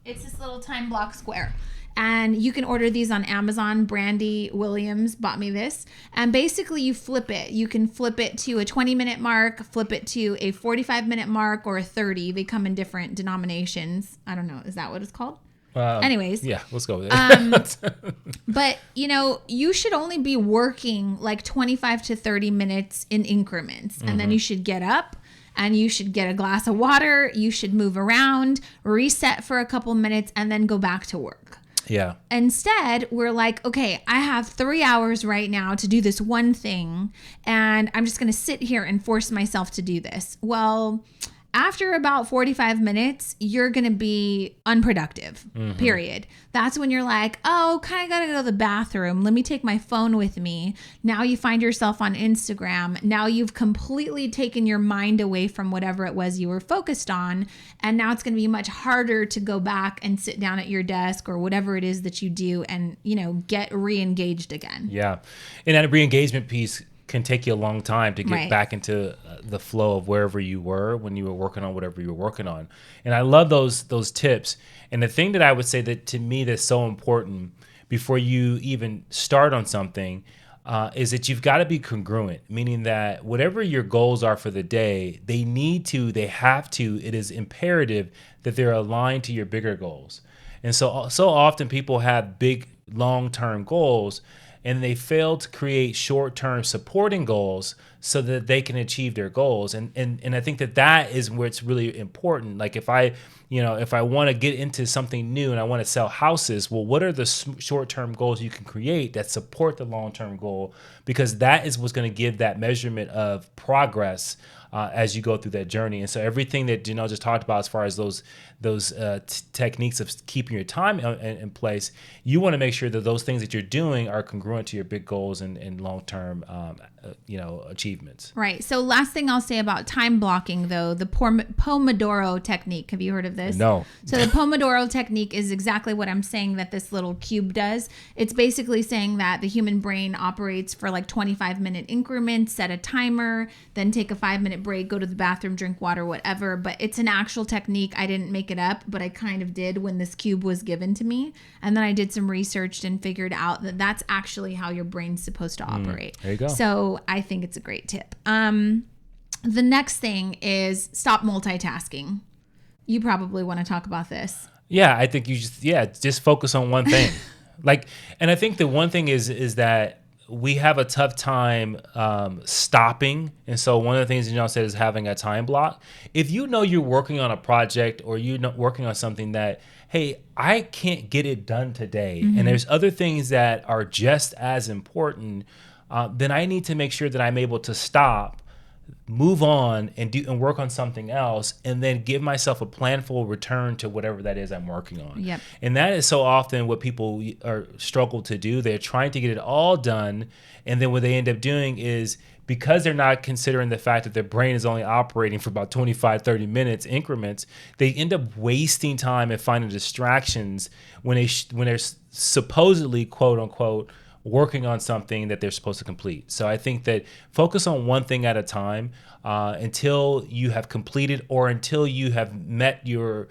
It's this little time block square. And you can order these on Amazon. Brandy Williams bought me this. And basically you flip it. You can flip it to a 20-minute mark, flip it to a 45-minute mark, or a 30. They come in different denominations. I don't know. Is that what it's called? Anyways. Yeah, let's go with it. But, you should only be working like 25 to 30 minutes in increments. And then you should get up. And you should get a glass of water. You should move around, reset for a couple minutes, and then go back to work. Yeah. Instead, we're like, okay, I have 3 hours right now to do this one thing, and I'm just going to sit here and force myself to do this. Well, after about 45 minutes, you're going to be unproductive, period. That's when you're like, oh, kind of got to go to the bathroom. Let me take my phone with me. Now you find yourself on Instagram. Now you've completely taken your mind away from whatever it was you were focused on. And now it's going to be much harder to go back and sit down at your desk or whatever it is that you do and, get re-engaged again. Yeah. And that re-engagement piece can take you a long time to get back into the flow of wherever you were when you were working on whatever you were working on. And I love those tips. And the thing that I would say that to me that's so important before you even start on something is that you've got to be congruent, meaning that whatever your goals are for the day, they have to, it is imperative that they're aligned to your bigger goals. And so often people have big long-term goals and they fail to create short-term supporting goals so that they can achieve their goals. And I think that is where it's really important. Like if I want to get into something new and I want to sell houses, well, what are the short-term goals you can create that support the long-term goal? Because that is what's going to give that measurement of progress as you go through that journey. And so everything that Janelle just talked about as far as those techniques of keeping your time in place, you want to make sure that those things that you're doing are congruent to your big goals and long-term achievements. Right. So last thing I'll say about time blocking, though, the Pomodoro Technique. Have you heard of this? No. So the Pomodoro Technique is exactly what I'm saying that this little cube does. It's basically saying that the human brain operates for like 25-minute increments, set a timer, then take a 5-minute break, go to the bathroom, drink water, whatever. But it's an actual technique. I didn't make it up, but I kind of did when this cube was given to me. And then I did some research and figured out that that's actually how your brain's supposed to operate. There you go. So I think it's a great tip. The next thing is stop multitasking. You probably want to talk about this. Yeah, I think you just focus on one thing. And I think the one thing is that we have a tough time stopping. And so one of the things Janelle said is having a time block. If you know you're working on a project or you're working on something that, hey, I can't get it done today, and there's other things that are just as important, then I need to make sure that I'm able to stop, move on, and work on something else, and then give myself a planful return to whatever that is I'm working on. Yep. And that is so often what people struggle to do. They're trying to get it all done, and then what they end up doing is, because they're not considering the fact that their brain is only operating for about 25, 30 minutes increments, they end up wasting time and finding distractions when they're supposedly, quote unquote, working on something that they're supposed to complete. So I think that focus on one thing at a time until you have completed or until you have met your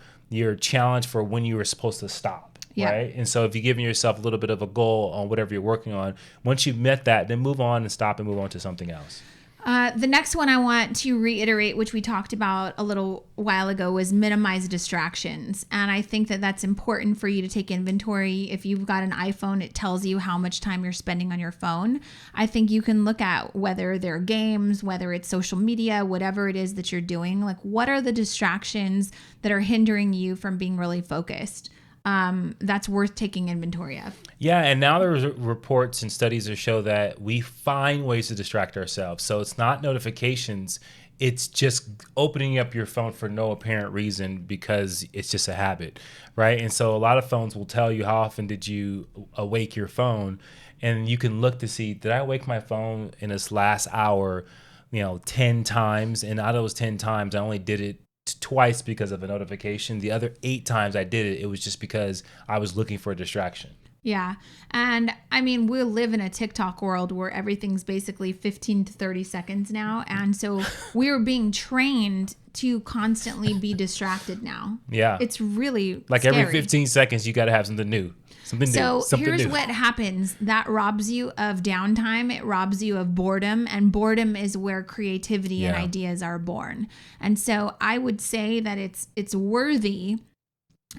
challenge for when you were supposed to stop. Yeah. Right. And so if you're giving yourself a little bit of a goal on whatever you're working on, once you've met that, then move on and stop and move on to something else. The next one I want to reiterate, which we talked about a little while ago, was minimize distractions. And I think that that's important for you to take inventory. If you've got an iPhone, it tells you how much time you're spending on your phone. I think you can look at whether they're games, whether it's social media, whatever it is that you're doing. Like, what are the distractions that are hindering you from being really focused? That's worth taking inventory of. Yeah, and now there's reports and studies that show that we find ways to distract ourselves. So it's not notifications, it's just opening up your phone for no apparent reason because it's just a habit, right? And so a lot of phones will tell you how often did you awake your phone, and you can look to see, did I wake my phone in this last hour, 10 times, and out of those 10 times, I only did it twice because of a notification. The other 8 times I did it, it was just because I was looking for a distraction. Yeah. And I mean, we live in a TikTok world where everything's basically 15 to 30 seconds now. And so we're being trained to constantly be distracted now. Yeah. It's really like scary. Every 15 seconds, you got to have something new. So here's what happens. That robs you of downtime. It robs you of boredom. And boredom is where creativity and ideas are born. And so I would say that it's worthy,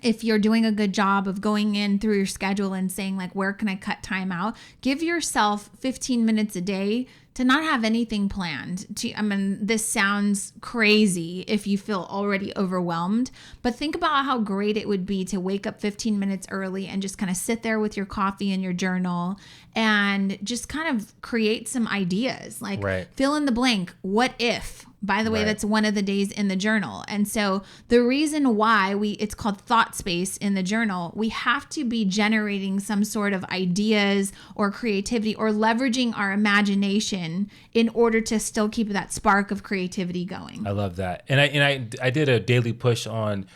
if you're doing a good job of going in through your schedule and saying, like, where can I cut time out? Give yourself 15 minutes a day to not have anything planned. This sounds crazy if you feel already overwhelmed, but think about how great it would be to wake up 15 minutes early and just kind of sit there with your coffee and your journal and just kind of create some ideas. Like, fill in the blank. What if? By the way, that's one of the days in the journal. And so the reason why it's called thought space in the journal, we have to be generating some sort of ideas or creativity or leveraging our imagination in order to still keep that spark of creativity going. I love that. And I did a daily push on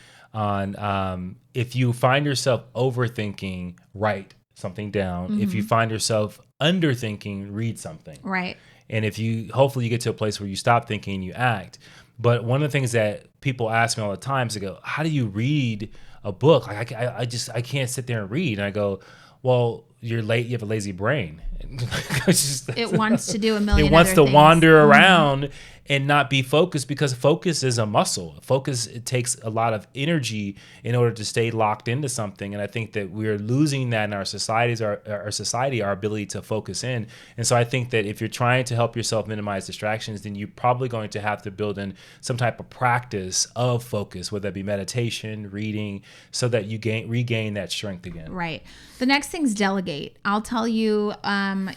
if you find yourself overthinking, write something down. Mm-hmm. If you find yourself underthinking, read something. Right. And hopefully you get to a place where you stop thinking and you act. But one of the things that people ask me all the time is they go, how do you read a book? Like I can't sit there and read. And I go, well, you're late. You have a lazy brain. It wants to do a million. It wants other to things. wander around and not be focused, because focus is a muscle. It takes a lot of energy in order to stay locked into something. And I think that we're losing that in our society, our ability to focus in. And so I think that if you're trying to help yourself minimize distractions, then you're probably going to have to build in some type of practice of focus, whether that be meditation, reading, so that you regain that strength again. Right. The next thing is delegate. I'll tell you,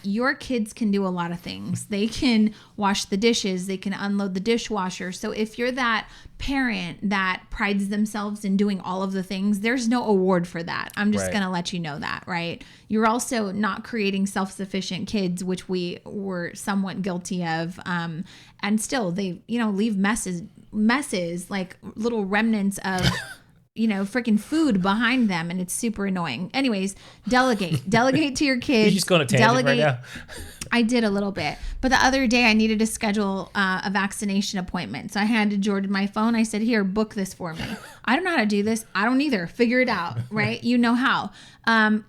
your kids can do a lot of things. They can wash the dishes. They can unload the dishwasher. So if you're that parent that prides themselves in doing all of the things, there's no award for that. I'm just going to let you know that, right? You're also not creating self-sufficient kids, which we were somewhat guilty of. And still they, leave messes, like little remnants of freaking food behind them, and it's super annoying. Anyways, delegate to your kids. You're just going to tangent right now. I did a little bit, but the other day I needed to schedule a vaccination appointment. So I handed Jordan my phone. I said, here, book this for me. I don't know how to do this. I don't either. Figure it out, right? You know how.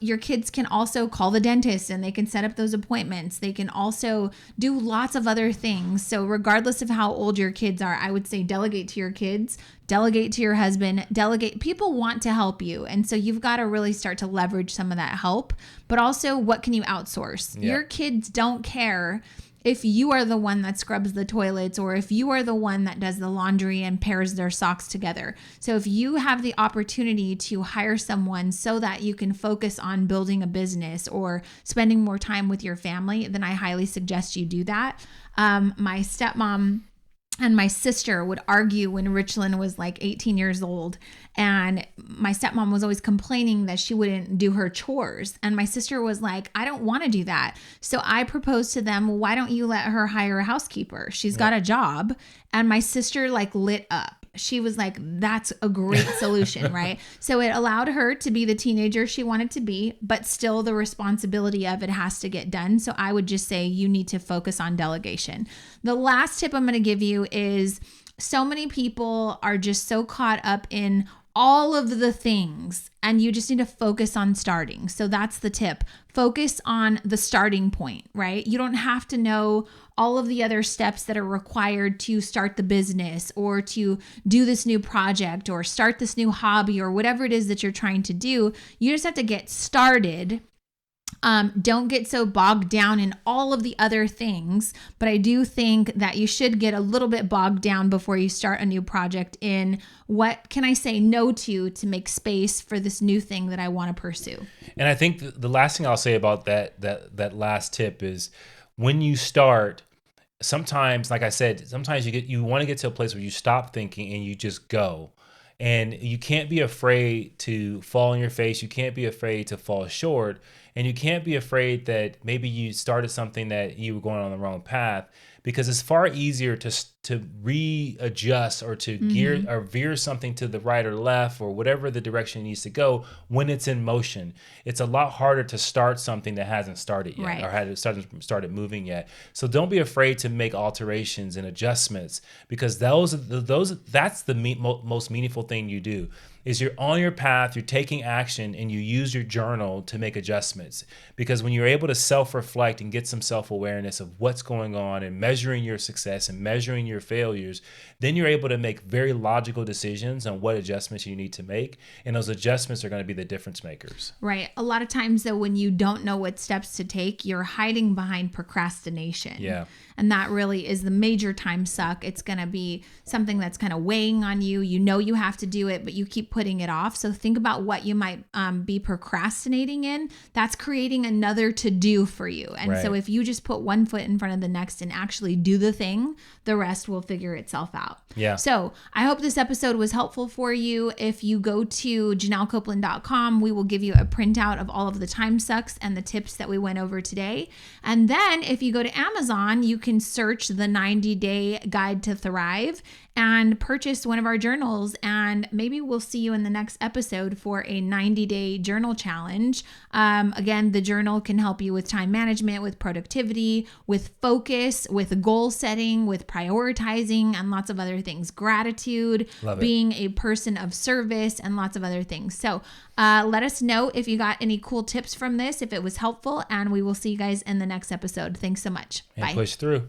Your kids can also call the dentist and they can set up those appointments. They can also do lots of other things. So regardless of how old your kids are, I would say delegate to your kids, delegate to your husband, delegate. People want to help you. And so you've got to really start to leverage some of that help, but also what can you outsource? Yeah. Your kids don't care if you are the one that scrubs the toilets or if you are the one that does the laundry and pairs their socks together. So if you have the opportunity to hire someone so that you can focus on building a business or spending more time with your family, then I highly suggest you do that. My stepmom and my sister would argue when Richland was like 18 years old, and my stepmom was always complaining that she wouldn't do her chores. And my sister was like, I don't want to do that. So I proposed to them, well, why don't you let her hire a housekeeper? She's got a job. And my sister lit up. She was like, that's a great solution, right? So it allowed her to be the teenager she wanted to be, but still the responsibility of it has to get done. So I would just say you need to focus on delegation. The last tip I'm going to give you is so many people are just so caught up in all of the things, and you just need to focus on starting. So that's the tip. Focus on the starting point, right? You don't have to know all of the other steps that are required to start the business or to do this new project or start this new hobby or whatever it is that you're trying to do. You just have to get started. Don't get so bogged down in all of the other things, but I do think that you should get a little bit bogged down before you start a new project in what can I say no to make space for this new thing that I want to pursue. And I think the last thing I'll say about that last tip is when you start, sometimes, like I said, sometimes you want to get to a place where you stop thinking and you just go. And you can't be afraid to fall on your face. You can't be afraid to fall short. And you can't be afraid that maybe you started something that you were going on the wrong path, because it's far easier to readjust or to gear or veer something to the right or left or whatever the direction needs to go when it's in motion. It's a lot harder to start something that hasn't started yet or hasn't started moving yet. So don't be afraid to make alterations and adjustments, because that's the most meaningful thing you do. Is you're on your path, you're taking action, and you use your journal to make adjustments. Because when you're able to self-reflect and get some self-awareness of what's going on and measuring your success and measuring your failures, then you're able to make very logical decisions on what adjustments you need to make. And those adjustments are going to be the difference makers. Right. A lot of times, though, when you don't know what steps to take, you're hiding behind procrastination. Yeah. And that really is the major time suck. It's going to be something that's kind of weighing on you. You know you have to do it, but you keep putting it off. So think about what you might be procrastinating in. That's creating another to do for you. And so if you just put one foot in front of the next and actually actually do the thing, the rest will figure itself out. Yeah. So I hope this episode was helpful for you. If you go to JanelleCopeland.com, we will give you a printout of all of the time sucks and the tips that we went over today. And then if you go to Amazon, you can search the 90-day guide to thrive and purchase one of our journals. And maybe we'll see you in the next episode for a 90-day journal challenge. Again, the journal can help you with time management, with productivity, with focus, with goal setting, with prioritizing, and lots of other things. Gratitude, being a person of service, and lots of other things. So let us know if you got any cool tips from this, if it was helpful, and we will see you guys in the next episode. Thanks so much. And Bye. push through.